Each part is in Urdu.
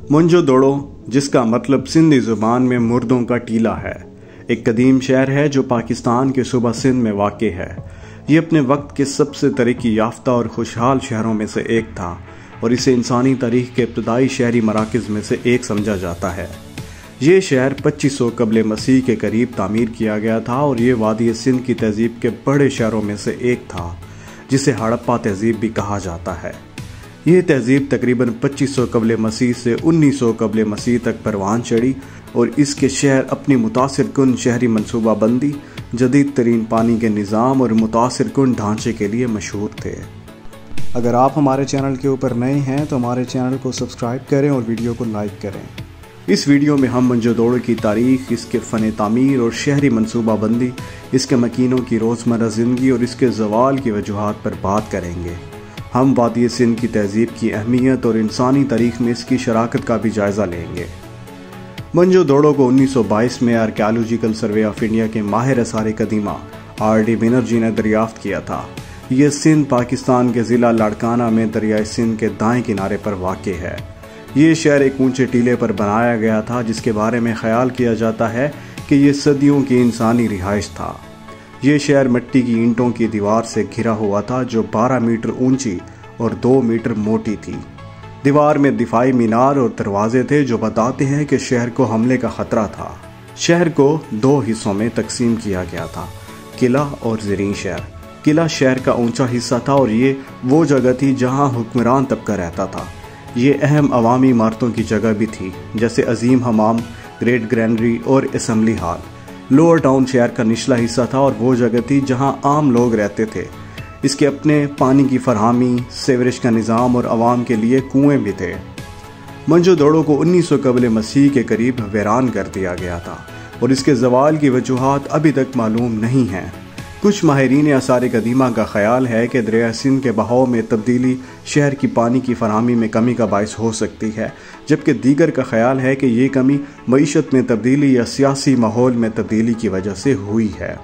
منجو-دڑو، جس کا مطلب سندھی زبان میں مردوں کا ٹیلہ ہے، ایک قدیم شہر ہے جو پاکستان کے صوبہ سندھ میں واقع ہے۔ یہ اپنے وقت کے سب سے ترقی یافتہ اور خوشحال شہروں میں سے ایک تھا اور اسے انسانی تاریخ کے ابتدائی شہری مراکز میں سے ایک سمجھا جاتا ہے۔ یہ شہر 2500 قبل مسیح کے قریب تعمیر کیا گیا تھا اور یہ وادی سندھ کی تہذیب کے بڑے شہروں میں سے ایک تھا، جسے ہڑپا تہذیب بھی کہا جاتا ہے۔ یہ تہذیب تقریباً 2500 قبل مسیح سے 1900 قبل مسیح تک پروان چڑھی اور اس کے شہر اپنی متاثر کن شہری منصوبہ بندی، جدید ترین پانی کے نظام اور متاثر کن ڈھانچے کے لیے مشہور تھے۔ اگر آپ ہمارے چینل کے اوپر نئے ہیں تو ہمارے چینل کو سبسکرائب کریں اور ویڈیو کو لائک کریں۔ اس ویڈیو میں ہم منجو-دڑو کی تاریخ، اس کے فن تعمیر اور شہری منصوبہ بندی، اس کے مکینوں کی روزمرہ زندگی اور اس کے زوال کی وجوہات پر بات کریں گے۔ ہم وادی سندھ کی تہذیب کی اہمیت اور انسانی تاریخ میں اس کی شراکت کا بھی جائزہ لیں گے۔ منجو-دڑو کو 1922 میں آرکیالوجیکل سروے آف انڈیا کے ماہر آثار قدیمہ R.D. بنرجی نے دریافت کیا تھا۔ یہ سندھ پاکستان کے ضلع لاڑکانہ میں دریائے سندھ کے دائیں کنارے پر واقع ہے۔ یہ شہر ایک اونچے ٹیلے پر بنایا گیا تھا جس کے بارے میں خیال کیا جاتا ہے کہ یہ صدیوں کی انسانی رہائش تھا۔ یہ شہر مٹی کی اینٹوں کی دیوار سے گھرا ہوا تھا جو 12 میٹر اونچی اور 2 میٹر موٹی تھی۔ دیوار میں دفاعی مینار اور دروازے تھے جو بتاتے ہیں کہ شہر کو حملے کا خطرہ تھا۔ شہر کو 2 حصوں میں تقسیم کیا گیا تھا، قلعہ اور زرعی شہر۔ قلعہ شہر کا اونچا حصہ تھا اور یہ وہ جگہ تھی جہاں حکمران طبقہ رہتا تھا۔ یہ اہم عوامی عمارتوں کی جگہ بھی تھی، جیسے عظیم حمام، گریٹ گرینری اور اسمبلی ہال۔ لوور ٹاؤن شہر کا نچلا حصہ تھا اور وہ جگہ تھی جہاں عام لوگ رہتے تھے۔ اس کے اپنے پانی کی فراہمی، سیوریج کا نظام اور عوام کے لیے کنویں بھی تھے۔ منجو-دڑو کو 1900 قبل مسیح کے قریب ویران کر دیا گیا تھا اور اس کے زوال کی وجوہات ابھی تک معلوم نہیں ہیں۔ کچھ ماہرین آثار قدیمہ کا خیال ہے کہ دریائے سندھ کے بہاؤ میں تبدیلی شہر کی پانی کی فراہمی میں کمی کا باعث ہو سکتی ہے، جبکہ دیگر کا خیال ہے کہ یہ کمی معیشت میں تبدیلی یا سیاسی ماحول میں تبدیلی کی وجہ سے ہوئی ہے۔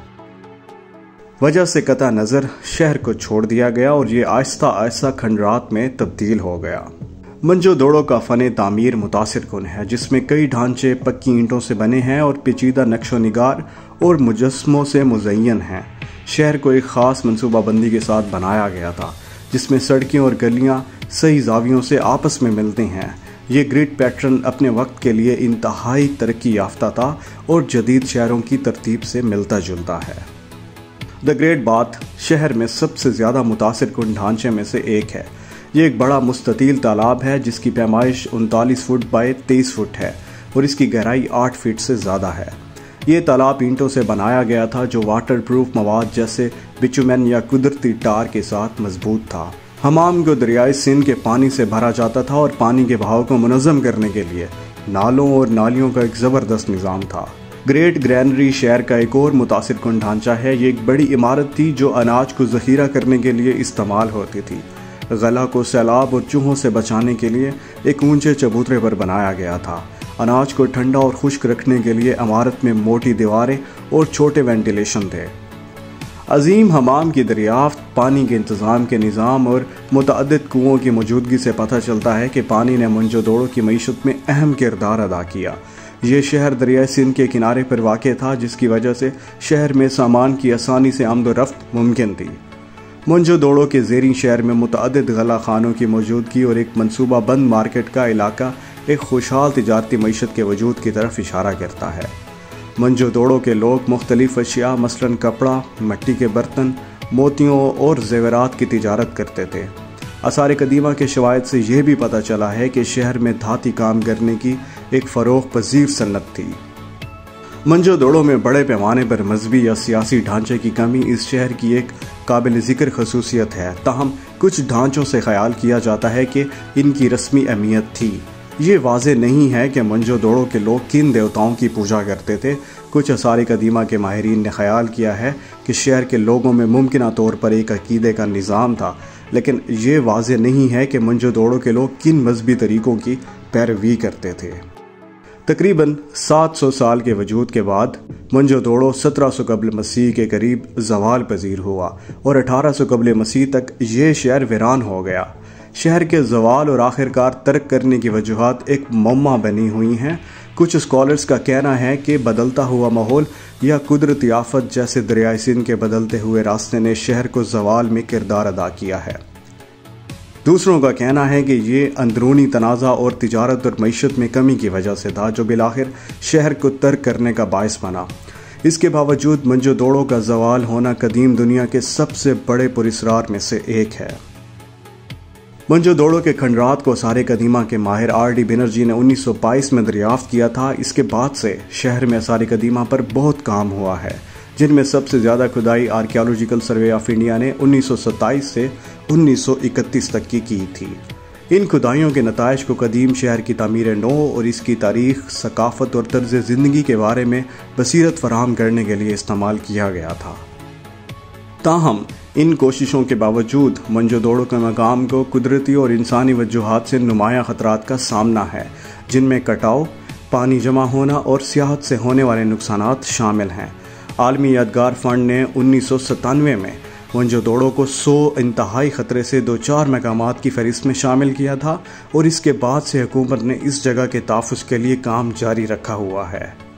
وجہ سے قطع نظر شہر کو چھوڑ دیا گیا اور یہ آہستہ آہستہ کھنڈرات میں تبدیل ہو گیا۔ منجو-دڑو کا فن تعمیر متاثر کن ہے، جس میں کئی ڈھانچے پکی اینٹوں سے بنے ہیں اور پیچیدہ نقش و نگار اور مجسموں سے مزین ہیں۔ شہر کو ایک خاص منصوبہ بندی کے ساتھ بنایا گیا تھا، جس میں سڑکیں اور گلیاں صحیح زاویوں سے آپس میں ملتی ہیں۔ یہ گرڈ پیٹرن اپنے وقت کے لیے انتہائی ترقی یافتہ تھا اور جدید شہروں کی ترتیب سے ملتا جلتا ہے۔ دی گریٹ باتھ شہر میں سب سے زیادہ متاثر کن ڈھانچے میں سے ایک ہے۔ یہ ایک بڑا مستطیل تالاب ہے جس کی پیمائش 39 فٹ بائی 23 فٹ ہے اور اس کی گہرائی 8 فٹ سے زیادہ ہے۔ یہ تالاب اینٹوں سے بنایا گیا تھا جو واٹر پروف مواد جیسے بچومن یا قدرتی ٹار کے ساتھ مضبوط تھا۔ حمام کو دریائے سندھ کے پانی سے بھرا جاتا تھا اور پانی کے بہاؤ کو منظم کرنے کے لیے نالوں اور نالیوں کا ایک زبردست نظام تھا۔ گریٹ گرینری شہر کا ایک اور متاثر کن ڈھانچہ ہے۔ یہ ایک بڑی عمارت تھی جو اناج کو ذخیرہ کرنے کے لیے استعمال ہوتی تھی۔ غلہ کو سیلاب اور چوہوں سے بچانے کے لیے ایک اونچے چبوترے پر بنایا گیا تھا۔ اناج کو ٹھنڈا اور خشک رکھنے کے لیے عمارت میں موٹی دیواریں اور چھوٹے وینٹیلیشن تھے۔ عظیم حمام کی دریافت، پانی کے انتظام کے نظام اور متعدد کنوؤں کی موجودگی سے پتہ چلتا ہے کہ پانی نے منجو-دڑو کی معیشت میں اہم کردار ادا کیا۔ یہ شہر دریائے سندھ کے کنارے پر واقع تھا، جس کی وجہ سے شہر میں سامان کی آسانی سے آمد و رفت ممکن تھی۔ منجو-دڑو کے زیریں شہر میں متعدد غلہ خانوں کی موجودگی اور ایک منصوبہ بند مارکیٹ کا علاقہ ایک خوشحال تجارتی معیشت کے وجود کی طرف اشارہ کرتا ہے۔ منجو-دڑو کے لوگ مختلف اشیاء مثلاً کپڑا، مٹی کے برتن، موتیوں اور زیورات کی تجارت کرتے تھے۔ آثار قدیمہ کے شواہد سے یہ بھی پتہ چلا ہے کہ شہر میں دھاتی کام کرنے کی ایک فروغ پذیر صنعت تھی۔ منجو-دڑو میں بڑے پیمانے پر مذہبی یا سیاسی ڈھانچے کی کمی اس شہر کی ایک قابل ذکر خصوصیت ہے، تاہم کچھ ڈھانچوں سے خیال کیا جاتا ہے کہ ان کی رسمی اہمیت تھی۔ یہ واضح نہیں ہے کہ منجو-دڑو کے لوگ کن دیوتاؤں کی پوجا کرتے تھے۔ کچھ آثار قدیمہ کے ماہرین نے خیال کیا ہے کہ شہر کے لوگوں میں ممکنہ طور پر ایک عقیدے کا نظام تھا، لیکن یہ واضح نہیں ہے کہ منجو-دڑو کے لوگ کن مذہبی طریقوں کی پیروی کرتے تھے۔ تقریباً 700 سال کے وجود کے بعد منجو-دڑو 1700 قبل مسیح کے قریب زوال پذیر ہوا اور 1800 قبل مسیح تک یہ شہر ویران ہو گیا۔ شہر کے زوال اور آخرکار ترک کرنے کی وجوہات ایک معمہ بنی ہوئی ہیں۔ کچھ اسکالرز کا کہنا ہے کہ بدلتا ہوا ماحول یا قدرتی آفت جیسے دریائے سندھ کے بدلتے ہوئے راستے نے شہر کو زوال میں کردار ادا کیا ہے۔ دوسروں کا کہنا ہے کہ یہ اندرونی تنازع اور تجارت اور معیشت میں کمی کی وجہ سے تھا جو بالآخر شہر کو ترک کرنے کا باعث بنا۔ اس کے باوجود منجو دوڑو کا زوال ہونا قدیم دنیا کے سب سے بڑے پراسرار میں سے ایک ہے۔ منجو دوڑو کے کھنڈرات کو آثار قدیمہ کے ماہر R.D. بنرجی نے 1922 میں دریافت کیا تھا۔ اس کے بعد سے شہر میں آثار قدیمہ پر بہت کام ہوا ہے، جن میں سب سے زیادہ کھدائی آرکیالوجیکل سروے آف انڈیا نے 1927 سے 1931 تک کی تھی۔ ان کھدائیوں کے نتائج کو قدیم شہر کی تعمیر نو اور اس کی تاریخ، ثقافت اور طرز زندگی کے بارے میں بصیرت فراہم کرنے کے لیے استعمال کیا گیا تھا۔ تاہم ان کوششوں کے باوجود منجو دوڑو کے مقام کو قدرتی اور انسانی وجوہات سے نمایاں خطرات کا سامنا ہے، جن میں کٹاؤ، پانی جمع ہونا اور سیاحت سے ہونے والے نقصانات شامل ہیں۔ عالمی یادگار فنڈ نے 1997 میں منجو دوڑو کو 100 انتہائی خطرے سے دوچار مقامات کی فہرست میں شامل کیا تھا اور اس کے بعد سے حکومت نے اس جگہ کے تحفظ کے لیے کام جاری رکھا ہوا ہے۔